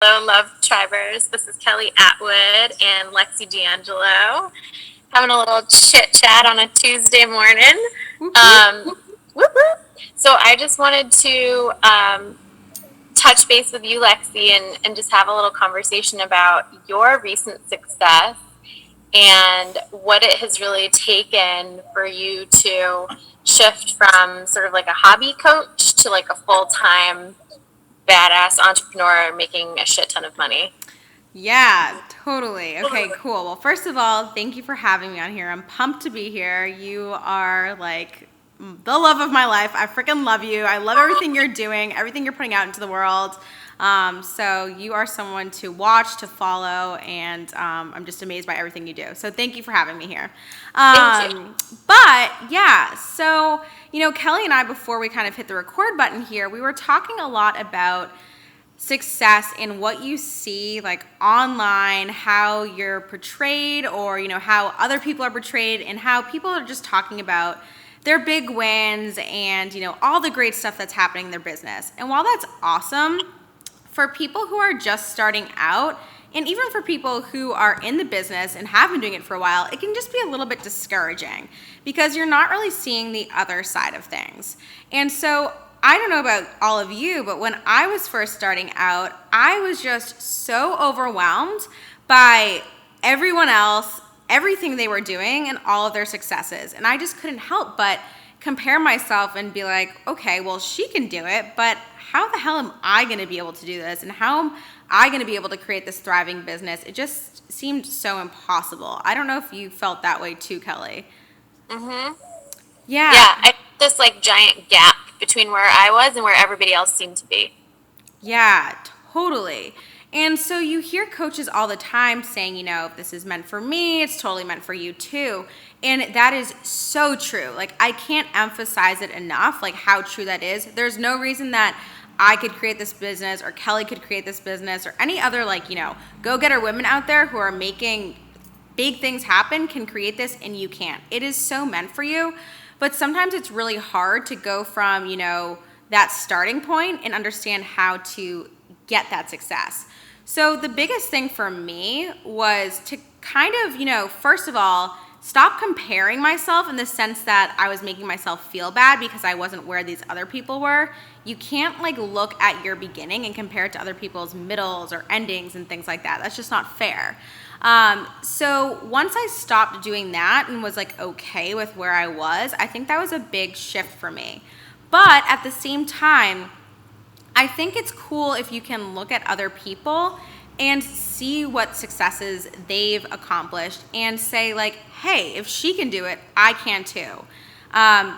Hello, Love Tribers. This is Kelly Atwood and Lexi D'Angelo having a little chit chat on a Tuesday morning. Whoop whoop. Whoop, whoop. So I just wanted to touch base with you, Lexi, and just have a little conversation about your recent success and what it has really taken for you to shift from sort of like a hobby coach to like a full-time badass entrepreneur making a shit ton of money. Yeah, totally. Okay, cool. Well, first of all, thank you for having me on here. I'm pumped to be here. You are like the love of my life. I freaking love you. I love everything you're doing, everything you're putting out into the world. So you are someone to watch, to follow, and I'm just amazed by everything you do. So thank you for having me here. Thank you. But yeah, so Kelly and I, before we kind of hit the record button here, we were talking a lot about success in what you see like online, how you're portrayed, or how other people are portrayed, and how people are just talking about their big wins and all the great stuff that's happening in their business. And while that's awesome for people who are just starting out, and even for people who are in the business and have been doing it for a while, it can just be a little bit discouraging because you're not really seeing the other side of things. And so I don't know about all of you, but when I was first starting out, I was just so overwhelmed by everyone else, everything they were doing, and all of their successes. And I just couldn't help but compare myself and be like, okay, well, she can do it, but how the hell am I going to be able to do this? And how am I going to be able to create this thriving business? It just seemed so impossible. I don't know if you felt that way too, Kelly. Mm-hmm. Yeah. Yeah, I this like giant gap between where I was and where everybody else seemed to be. Yeah, totally. And so you hear coaches all the time saying, if this is meant for me, it's totally meant for you too. And that is so true. Like, I can't emphasize it enough, like how true that is. There's no reason that I could create this business or Kelly could create this business or any other, like, go-getter women out there who are making big things happen can create this, and you can't. It is so meant for you. But sometimes it's really hard to go from, that starting point and understand how to get that success. So the biggest thing for me was to kind of, first of all, stop comparing myself in the sense that I was making myself feel bad because I wasn't where these other people were. You can't like look at your beginning and compare it to other people's middles or endings and things like that. That's just not fair. So once I stopped doing that and was like okay with where I was, I think that was a big shift for me. But at the same time, I think it's cool if you can look at other people and see what successes they've accomplished and say like, hey, if she can do it, I can too.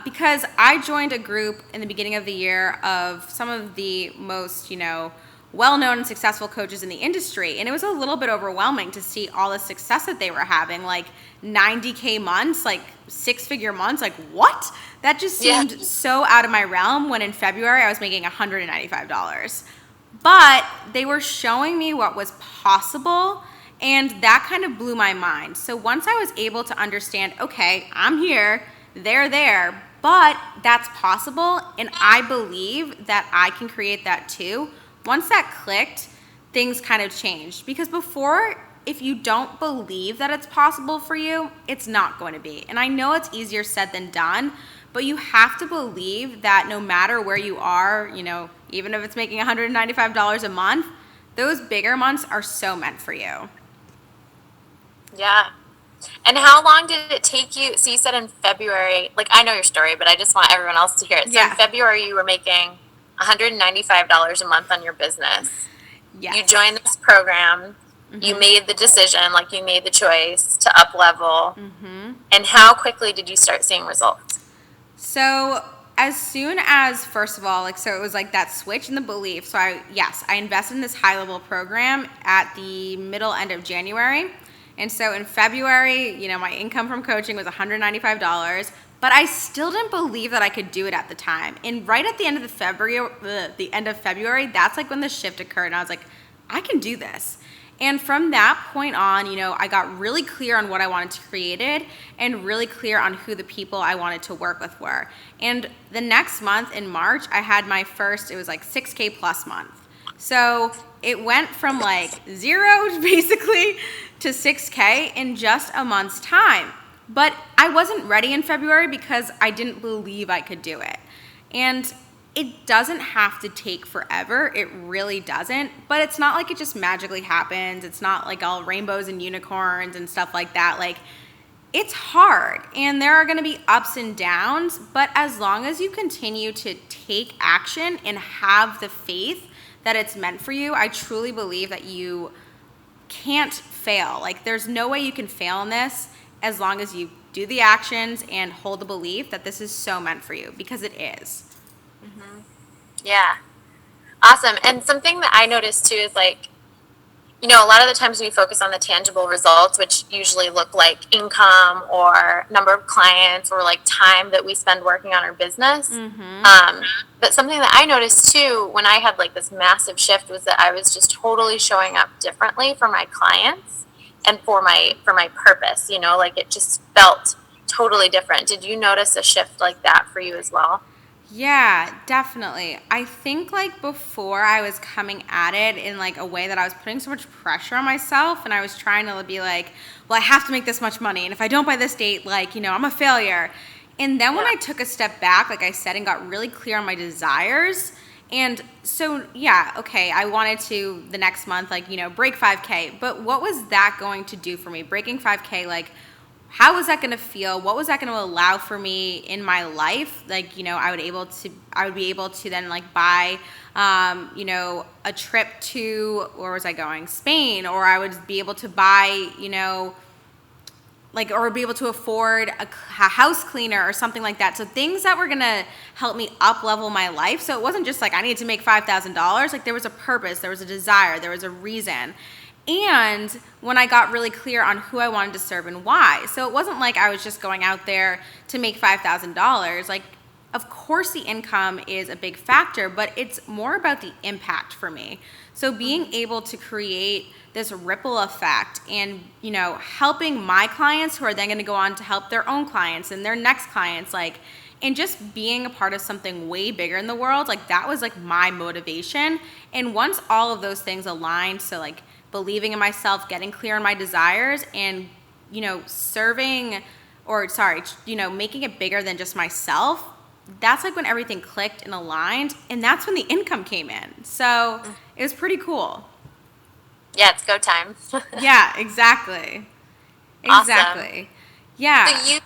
Because I joined a group in the beginning of the year of some of the most, well-known and successful coaches in the industry, and it was a little bit overwhelming to see all the success that they were having, like 90K months, like six-figure months. Like, what? That just Yeah. seemed so out of my realm when in February I was making $195. But they were showing me what was possible, and that kind of blew my mind. So once I was able to understand, okay, I'm here, they're there, but that's possible, and I believe that I can create that too. Once that clicked, things kind of changed. Because before, if you don't believe that it's possible for you, it's not going to be. And I know it's easier said than done, but you have to believe that no matter where you are, even if it's making $195 a month, those bigger months are so meant for you. Yeah. And how long did it take you? So you said in February, like I know your story, but I just want everyone else to hear it. So in Yeah. February, you were making $195 a month on your business. You Yes. joined this program. You made the decision, like you made the choice to up level. And how quickly did you start seeing results? So as soon as, first of all, like, so it was like that switch in the belief. So I invested in this high level program at the middle end of January. And so in February, my income from coaching was $195, but I still didn't believe that I could do it at the time. And right at the end of February, that's like when the shift occurred. And I was like, I can do this. And from that point on, I got really clear on what I wanted to create it and really clear on who the people I wanted to work with were. And the next month in March, I had my first, it was like 6K plus month. So it went from like zero basically to 6K in just a month's time. But I wasn't ready in February because I didn't believe I could do it. And it doesn't have to take forever. It really doesn't. But it's not like it just magically happens. It's not like all rainbows and unicorns and stuff like that. Like, it's hard and there are going to be ups and downs, but as long as you continue to take action and have the faith that it's meant for you, I truly believe that you can't fail. Like, there's no way you can fail in this as long as you do the actions and hold the belief that this is so meant for you, because it is. Yeah. Awesome. And something that I noticed too is like, a lot of the times we focus on the tangible results, which usually look like income or number of clients or like time that we spend working on our business. But something that I noticed too when I had like this massive shift was that I was just totally showing up differently for my clients and for my purpose. Like it just felt totally different. Did you notice a shift like that for you as well? Yeah, definitely. I think like before I was coming at it in like a way that I was putting so much pressure on myself, and I was trying to be like, well, I have to make this much money. And if I don't by this date, like, I'm a failure. And then when I took a step back, like I said, and got really clear on my desires, and so, yeah, okay, I wanted to the next month, like, break 5K. But what was that going to do for me? Breaking 5K, like, how was that going to feel? What was that going to allow for me in my life? Like, I would be able to then like buy, a trip to, where was I going? Spain, or I would be able to buy, like, or be able to afford a house cleaner or something like that. So things that were going to help me up level my life. So it wasn't just like I needed to make $5,000. Like, there was a purpose, there was a desire, there was a reason. And when I got really clear on who I wanted to serve and why. So it wasn't like I was just going out there to make $5,000. Like, of course the income is a big factor, but it's more about the impact for me. So being able to create this ripple effect and, helping my clients who are then going to go on to help their own clients and their next clients, like, and just being a part of something way bigger in the world, like, that was like my motivation. And once all of those things aligned, so like believing in myself, getting clear on my desires, and, making it bigger than just myself, that's like when everything clicked and aligned, and that's when the income came in. So it was pretty cool. Yeah, it's go time. Yeah, exactly. Awesome. Yeah.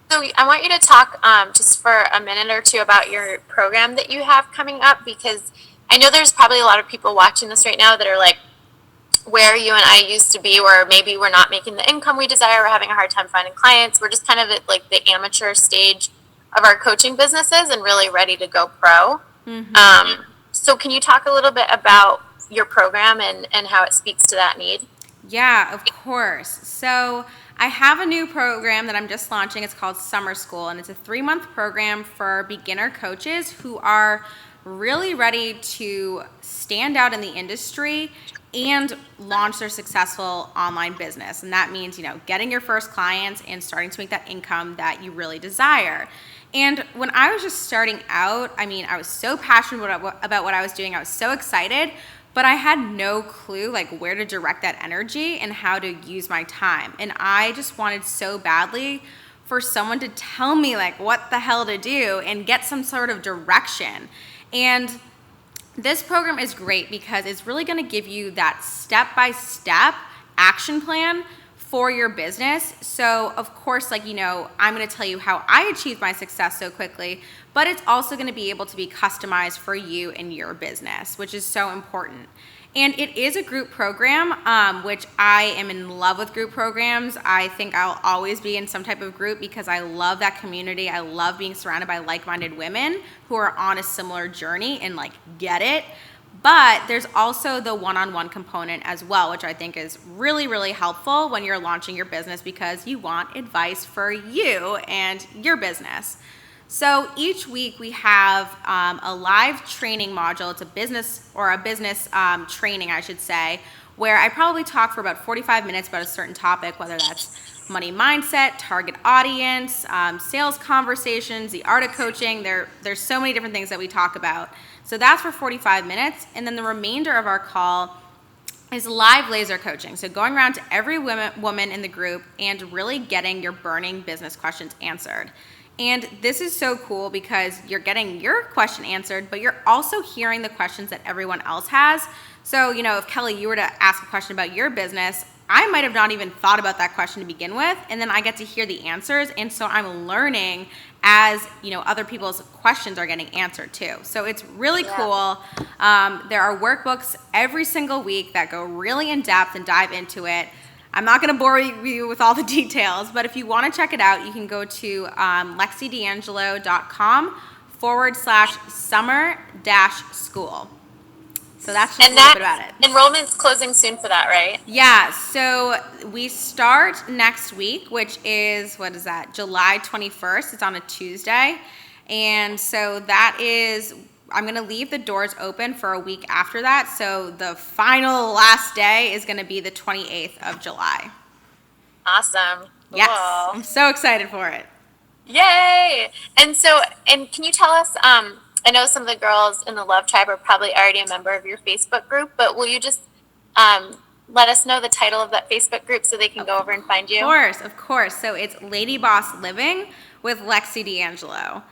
So I want you to talk just for a minute or two about your program that you have coming up, because I know there's probably a lot of people watching this right now that are like, where you and I used to be, where maybe we're not making the income we desire, we're having a hard time finding clients, we're just kind of at like the amateur stage of our coaching businesses and really ready to go pro. So can you talk a little bit about your program and how it speaks to that need? Yeah, of course. So I have a new program that I'm just launching. It's called Summer School, and it's a 3-month program for beginner coaches who are really ready to stand out in the industry and launch their successful online business. And that means, getting your first clients and starting to make that income that you really desire. And when I was just starting out, I was so passionate about what I was doing. I was so excited, but I had no clue like where to direct that energy and how to use my time. And I just wanted so badly for someone to tell me like what the hell to do and get some sort of direction. And this program is great because it's really going to give you that step-by-step action plan for your business. So, of course, I'm going to tell you how I achieved my success so quickly, but it's also going to be able to be customized for you and your business, which is so important. And it is a group program, which I am in love with group programs. I think I'll always be in some type of group because I love that community. I love being surrounded by like-minded women who are on a similar journey and get it. But there's also the one-on-one component as well, which I think is really, really helpful when you're launching your business because you want advice for you and your business. So each week we have a live training module. It's a business training, I should say, where I probably talk for about 45 minutes about a certain topic, whether that's money mindset, target audience, sales conversations, the art of coaching. There's so many different things that we talk about. So that's for 45 minutes. And then the remainder of our call is live laser coaching. So going around to every woman in the group and really getting your burning business questions answered. And this is so cool because you're getting your question answered, but you're also hearing the questions that everyone else has. So, if Kelly, you were to ask a question about your business, I might have not even thought about that question to begin with, and then I get to hear the answers, and so I'm learning as other people's questions are getting answered too. So it's really cool. There are workbooks every single week that go really in depth and dive into it. I'm not going to bore you with all the details, but if you want to check it out, you can go to lexidangelo.com/summer-school. So that's just a little bit about it. Enrollment's closing soon for that, right? Yeah, so we start next week, which is, July 21st. It's on a Tuesday. And so I'm going to leave the doors open for a week after that. So the final last day is going to be the 28th of July. Awesome. Yes, Cool. I'm so excited for it. Yay! And can you tell us, I know some of the girls in the Love Tribe are probably already a member of your Facebook group, but will you just let us know the title of that Facebook group so they can go over and find you? Of course. So it's Lady Boss Living with Lexi D'Angelo.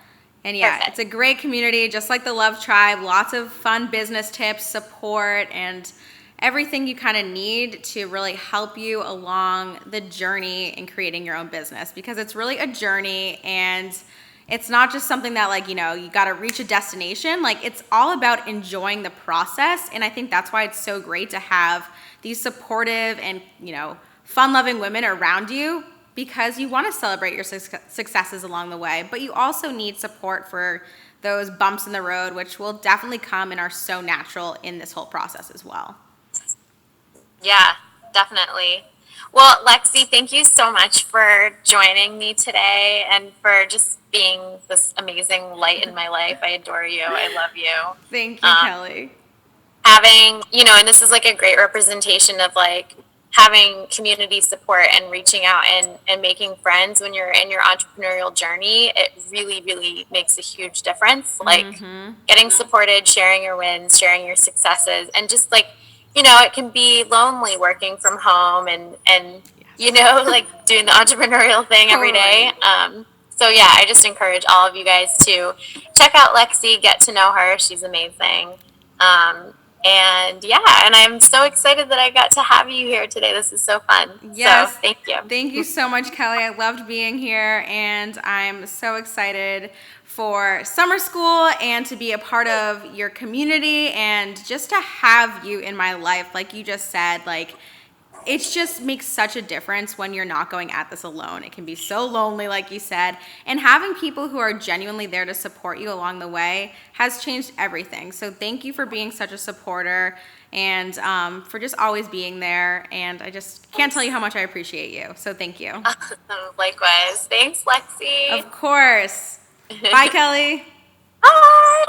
And yeah, Perfect. It's a great community, just like the Love Tribe. Lots of fun business tips, support, and everything you kind of need to really help you along the journey in creating your own business, because it's really a journey, and it's not just something that you got to reach a destination. It's all about enjoying the process. And I think that's why it's so great to have these supportive and, fun-loving women around you, because you want to celebrate your successes along the way, but you also need support for those bumps in the road, which will definitely come and are so natural in this whole process as well. Yeah, definitely. Well, Lexi, thank you so much for joining me today and for just being this amazing light in my life. I adore you. I love you. Thank you, Kelly. Having, and this is a great representation of having community support and reaching out and making friends when you're in your entrepreneurial journey. It really, really makes a huge difference. Getting supported, sharing your wins, sharing your successes, and just it can be lonely working from home and doing the entrepreneurial thing every day. So yeah, I just encourage all of you guys to check out Lexi, get to know her. She's amazing. And I'm so excited that I got to have you here today. This is so fun. Yes. So thank you. Thank you so much, Kelly. I loved being here, and I'm so excited for summer school and to be a part of your community and just to have you in my life. Like you just said, it just makes such a difference when you're not going at this alone. It can be so lonely, like you said, and having people who are genuinely there to support you along the way has changed everything. So thank you for being such a supporter and for just always being there. And I just can't tell you how much I appreciate you. So thank you. Likewise. Thanks, Lexi. Of course. Bye, Kelly. Bye.